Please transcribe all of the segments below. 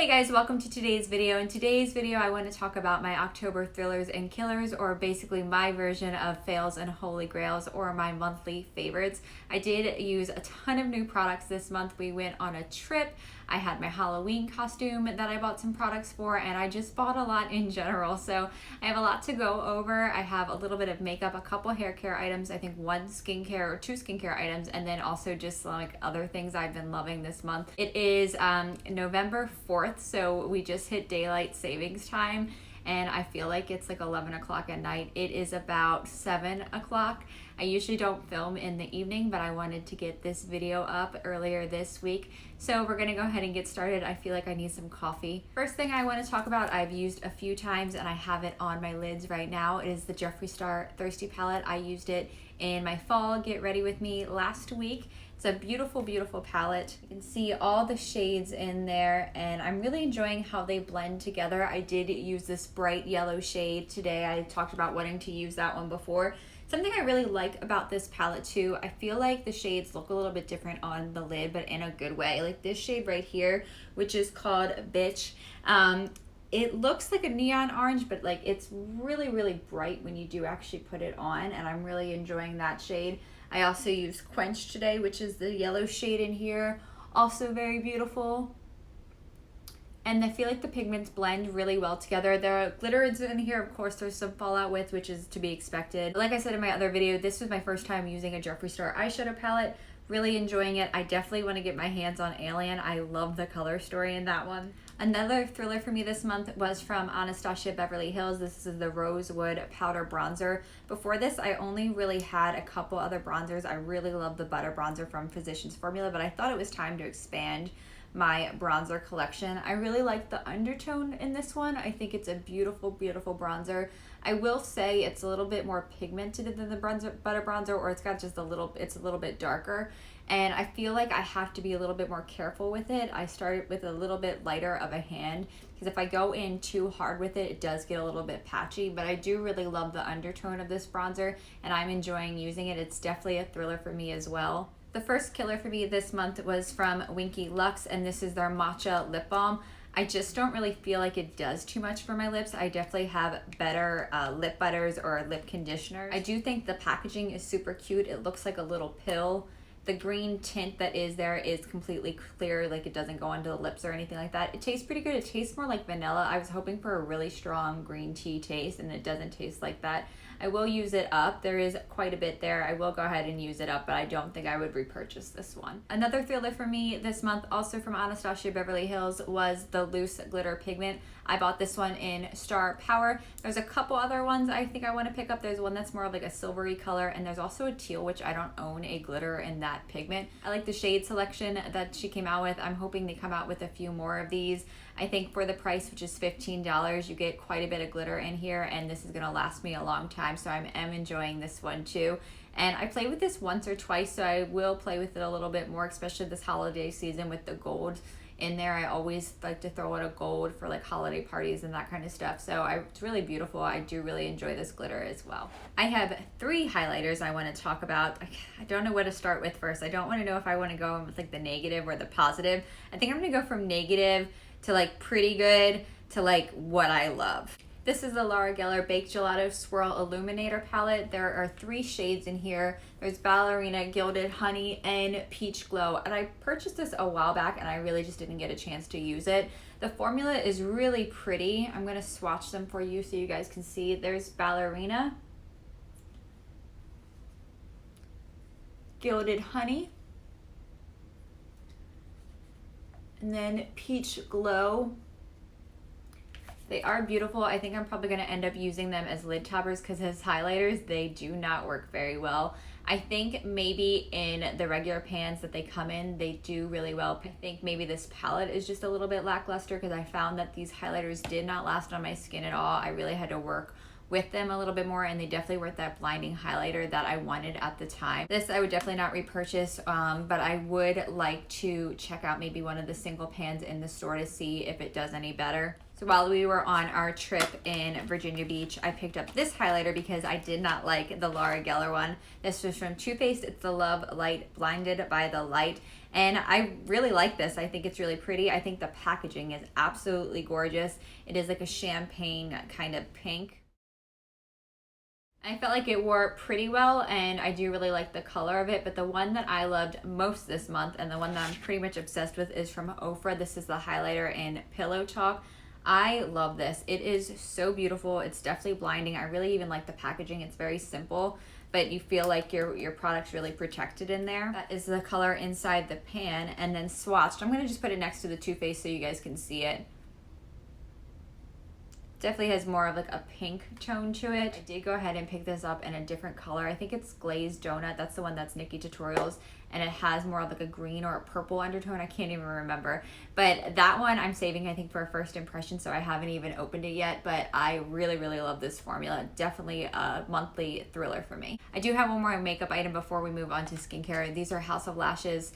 Hey guys, welcome to today's video. In today's video, I want to talk about my October thrillers and killers, or basically my version of fails and holy grails, or my monthly favorites. I did use a ton of new products this month. We went on a trip. I had my Halloween costume that I bought some products for, and I just bought a lot in general. So I have a lot to go over. I have a little bit of makeup, a couple hair care items, I think one skincare or two skincare items, and then also just like other things I've been loving this month. It is November 4th, so we just hit daylight savings time, and I feel like it's like 11 o'clock at night. It is about 7 o'clock. I usually don't film in the evening, but I wanted to get this video up earlier this week. So we're gonna go ahead and get started. I feel like I need some coffee. First thing I wanna talk about, I've used a few times and I have it on my lids right now. It is the Jeffree Star Thirsty Palette. I used it in my fall Get Ready With Me last week. It's a beautiful, beautiful palette. You can see all the shades in there, and I'm really enjoying how they blend together. I did use this bright yellow shade today. I talked about wanting to use that one before. Something I really like about this palette too, I feel like the shades look a little bit different on the lid, but in a good way. Like this shade right here, which is called Bitch. It looks like a neon orange, but like it's really, really bright when you do actually put it on, and I'm really enjoying that shade. I also used Quench today, which is the yellow shade in here. Also very beautiful. And I feel like the pigments blend really well together. The glitter is in here, of course, there's some fallout with, which is to be expected. Like I said in my other video, this was my first time using a Jeffree Star eyeshadow palette. Really enjoying it. I definitely want to get my hands on Alien. I love the color story in that one. Another thriller for me this month was from Anastasia Beverly Hills. This is the Rosewood Powder Bronzer. Before this, I only really had a couple other bronzers. I really love the Butter Bronzer from Physicians Formula, but I thought it was time to expand my bronzer collection. I really like the undertone in this one. I think it's a beautiful, beautiful bronzer. I will say it's a little bit more pigmented than the Butter Bronzer, or it's got just it's a little bit darker. And I feel like I have to be a little bit more careful with it. I started with a little bit lighter of a hand, because if I go in too hard with it, it does get a little bit patchy. But I do really love the undertone of this bronzer, and I'm enjoying using it. It's definitely a thriller for me as well. The first killer for me this month was from Winky Luxe, and this is their Matcha Lip Balm. I just don't really feel like it does too much for my lips. I definitely have better lip butters or lip conditioners. I do think the packaging is super cute. It looks like a little pill. The green tint that is there is completely clear, like it doesn't go onto the lips or anything like that. It tastes pretty good. It tastes more like vanilla. I was hoping for a really strong green tea taste, and it doesn't taste like that. I will use it up. There is quite a bit there. I will go ahead and use it up, but I don't think I would repurchase this one. Another thriller for me this month, also from Anastasia Beverly Hills, was the Loose Glitter Pigment. I bought this one in Star Power. There's a couple other ones I think I want to pick up. There's one that's more of like a silvery color, and there's also a teal, which I don't own a glitter in that pigment. I like the shade selection that she came out with. I'm hoping they come out with a few more of these. I think for the price, which is $15, you get quite a bit of glitter in here, and this is gonna last me a long time, so I am enjoying this one too. And I played with this once or twice, so I will play with it a little bit more, especially this holiday season with the gold in there. I always like to throw out a gold for like holiday parties and that kind of stuff. So it's really beautiful. I do really enjoy this glitter as well. I have 3 highlighters I want to talk about. I don't know what to start with first. I don't want to know if I want to go with like the negative or the positive. I think I'm going to go from negative to like pretty good to like what I love. This is the Laura Geller Baked Gelato Swirl Illuminator palette. There are 3 shades in here. There's Ballerina, Gilded Honey, and Peach Glow. And I purchased this a while back, and I really just didn't get a chance to use it. The formula is really pretty. I'm gonna swatch them for you so you guys can see. There's Ballerina, Gilded Honey, and then Peach Glow. They are beautiful. I think I'm probably going to end up using them as lid toppers, because as highlighters, they do not work very well. I think maybe in the regular pans that they come in, they do really well. I think maybe this palette is just a little bit lackluster, because I found that these highlighters did not last on my skin at all. I really had to work with them a little bit more, and they definitely were that blinding highlighter that I wanted at the time. This I would definitely not repurchase, but I would like to check out maybe one of the single pans in the store to see if it does any better. So while we were on our trip in Virginia Beach, I picked up this highlighter because I did not like the Laura Geller one. This was from Too Faced. It's the Love Light Blinded by the Light. And I really like this. I think it's really pretty. I think the packaging is absolutely gorgeous. It is like a champagne kind of pink. I felt like it wore pretty well, and I do really like the color of it, but the one that I loved most this month and the one that I'm pretty much obsessed with is from Ofra. This is the highlighter in Pillowtalk. I love this. It is so beautiful. It's definitely blinding. I really even like the packaging. It's very simple, but you feel like your product's really protected in there. That is the color inside the pan, and then swatched. I'm going to just put it next to the Too Faced so you guys can see it. Definitely has more of like a pink tone to it. I did go ahead and pick this up in a different color. I think it's Glazed Donut. That's the one that's Nikki Tutorials, and it has more of like a green or a purple undertone. I can't even remember, but that one I'm saving I think for a first impression, so I haven't even opened it yet, but I really love this formula. Definitely a monthly thriller for me. I do have one more makeup item before we move on to skincare. These are House of Lashes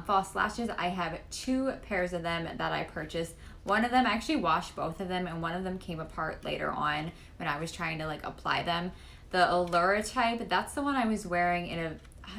false lashes. I have 2 pairs of them that I purchased. One of them, I actually washed both of them, and one of them came apart later on when I was trying to like apply them. The Allura type, that's the one I was wearing in a,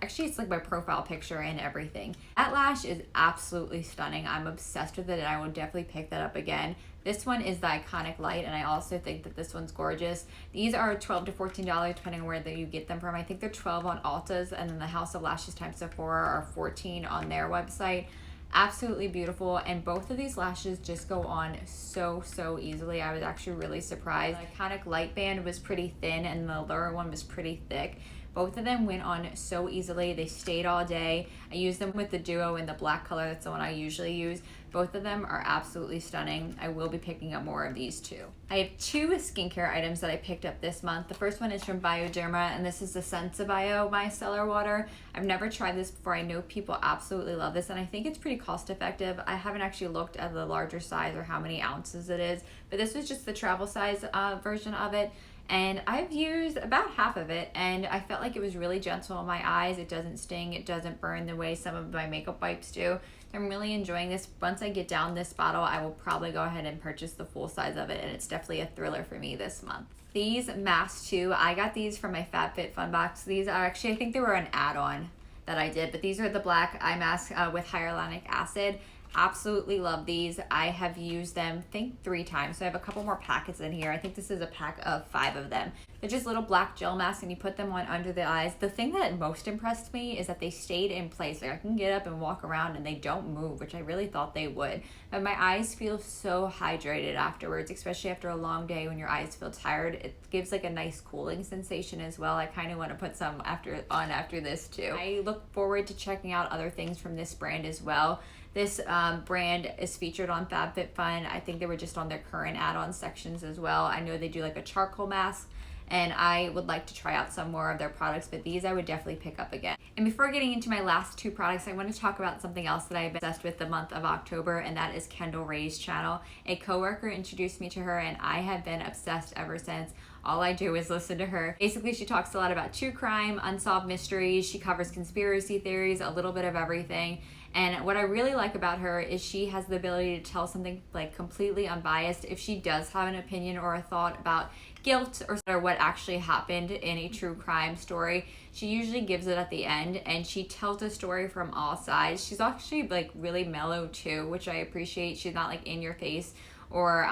actually it's like my profile picture and everything. That lash is absolutely stunning. I'm obsessed with it, and I will definitely pick that up again. This one is the Iconic Light, and I also think that this one's gorgeous. These are $12 to $14 depending on where you get them from. I think they're 12 on Ulta's, and then the House of Lashes times Sephora are 14 on their website. Absolutely beautiful, and both of these lashes just go on so easily. I was actually really surprised. The Iconic Light band was pretty thin, and the Allura one was pretty thick. Both of them went on so easily. They stayed all day. I used them with the duo in the black color. That's the one I usually use. Both of them are absolutely stunning. I will be picking up more of these too. I have 2 skincare items that I picked up this month. The first one is from Bioderma, and this is the Sensibio Micellar water. I've never tried this before. I know people absolutely love this, and I think it's pretty cost effective. I haven't actually looked at the larger size or how many ounces it is, but this was just the travel size version of it. And I've used about half of it, and I felt like it was really gentle on my eyes. It doesn't sting, it doesn't burn the way some of my makeup wipes do. So I'm really enjoying this. Once I get down this bottle, I will probably go ahead and purchase the full size of it, and it's definitely a thriller for me this month. These masks too, I got these from my FabFitFun box. These are actually, I think they were an add-on that I did, but these are the Blaq eye mask with hyaluronic acid. Absolutely love these. I have used them I think 3 times, so I have a couple more packets in here. I think this is a pack of 5 of them. They're just little black gel masks, and you put them on under the eyes. The thing that most impressed me is that they stayed in place. Like I can get up and walk around and they don't move, which I really thought they would. But my eyes feel so hydrated afterwards, especially after a long day when your eyes feel tired. It gives like a nice cooling sensation as well. I kind of want to put some after this too. I look forward to checking out other things from this brand as well. This brand is featured on FabFitFun. I think they were just on their current add-on sections as well. I know they do like a charcoal mask, and I would like to try out some more of their products, but these I would definitely pick up again. And before getting into my last 2 products, I want to talk about something else that I've been obsessed with the month of October, and that is Kendall Ray's channel. A coworker introduced me to her, and I have been obsessed ever since. All I do is listen to her. Basically, she talks a lot about true crime, unsolved mysteries. She covers conspiracy theories, a little bit of everything. And what I really like about her is she has the ability to tell something like completely unbiased. If she does have an opinion or a thought about guilt or what actually happened in a true crime story, she usually gives it at the end, and she tells a story from all sides. She's actually like really mellow too, which I appreciate. She's not like in your face or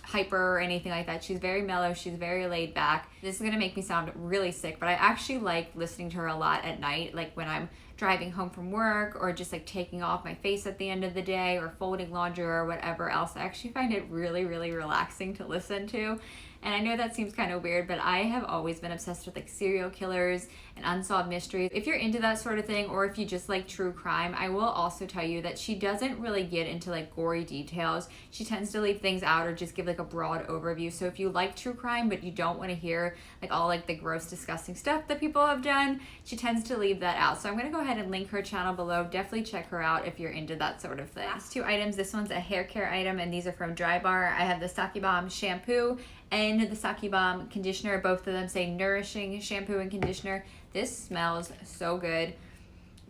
hyper or anything like that. She's very mellow, she's very laid back. This is gonna make me sound really sick, but I actually like listening to her a lot at night, like when I'm driving home from work or just like taking off my face at the end of the day or folding laundry or whatever else. I actually find it really relaxing to listen to. And I know that seems kind of weird, but I have always been obsessed with like serial killers and unsolved mysteries. If you're into that sort of thing, or if you just like true crime, I will also tell you that she doesn't really get into like gory details. She tends to leave things out or just give like a broad overview. So if you like true crime, but you don't want to hear like all like the gross, disgusting stuff that people have done, she tends to leave that out. So I'm going to go ahead and link her channel below. Definitely check her out if you're into that sort of thing. Last two items, this one's a hair care item, and these are from Drybar. I have the Sake Balm shampoo and the Sake Balm conditioner. Both of them say nourishing shampoo and conditioner. This smells so good.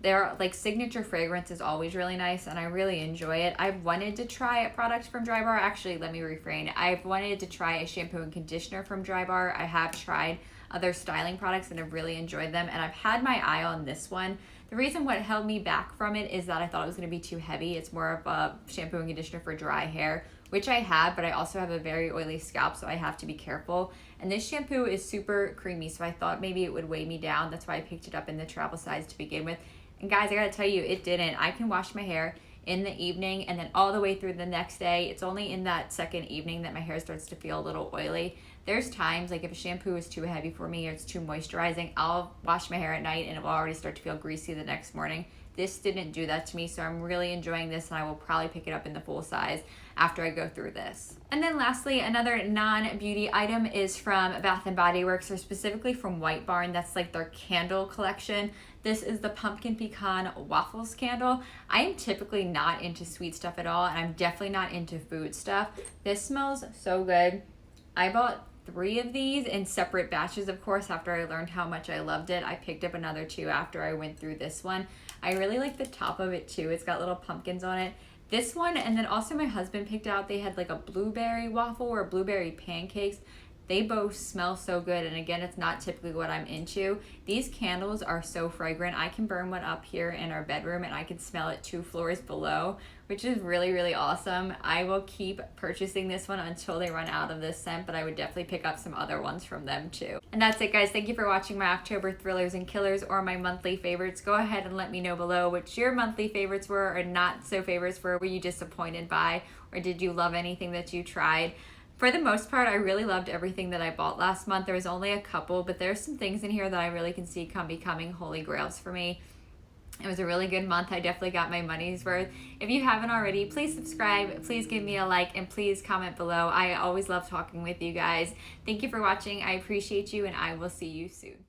Their like signature fragrance is always really nice, and I really enjoy it. I've wanted to try a product from Drybar. Actually, let me refrain. I've wanted to try a shampoo and conditioner from Drybar. I have tried other styling products and I've really enjoyed them, and I've had my eye on this one. The reason what held me back from it is that I thought it was going to be too heavy. It's more of a shampoo and conditioner for dry hair, which I have, but I also have a very oily scalp, so I have to be careful. And this shampoo is super creamy, so I thought maybe it would weigh me down. That's why I picked it up in the travel size to begin with. And guys, I gotta tell you, it didn't. I can wash my hair in the evening and then all the way through the next day. It's only in that second evening that my hair starts to feel a little oily. There's times, like if a shampoo is too heavy for me or it's too moisturizing, I'll wash my hair at night and it will already start to feel greasy the next morning. This didn't do that to me, so I'm really enjoying this, and I will probably pick it up in the full size after I go through this. And then lastly, another non-beauty item is from Bath & Body Works, or specifically from White Barn. That's like their candle collection. This is the Pumpkin Pecan Waffles candle. I am typically not into sweet stuff at all, and I'm definitely not into food stuff. This smells so good. I bought 3 of these in separate batches, of course, after I learned how much I loved it. I picked up another 2 after I went through this one. I really like the top of it too. It's got little pumpkins on it. This one, and then also my husband picked out, they had like a blueberry waffle or blueberry pancakes. They both smell so good, and again, it's not typically what I'm into. These candles are so fragrant. I can burn one up here in our bedroom and I can smell it 2 floors below, which is really, really awesome. I will keep purchasing this one until they run out of this scent, but I would definitely pick up some other ones from them too. And that's it, guys. Thank you for watching my October thrillers and killers, or my monthly favorites. Go ahead and let me know below what your monthly favorites were, or not so favorites were. Were you disappointed by, or did you love anything that you tried? For the most part, I really loved everything that I bought last month. There was only a couple, but there's some things in here that I really can see becoming holy grails for me. It was a really good month. I definitely got my money's worth. If you haven't already, please subscribe, please give me a like, and please comment below. I always love talking with you guys. Thank you for watching. I appreciate you, and I will see you soon.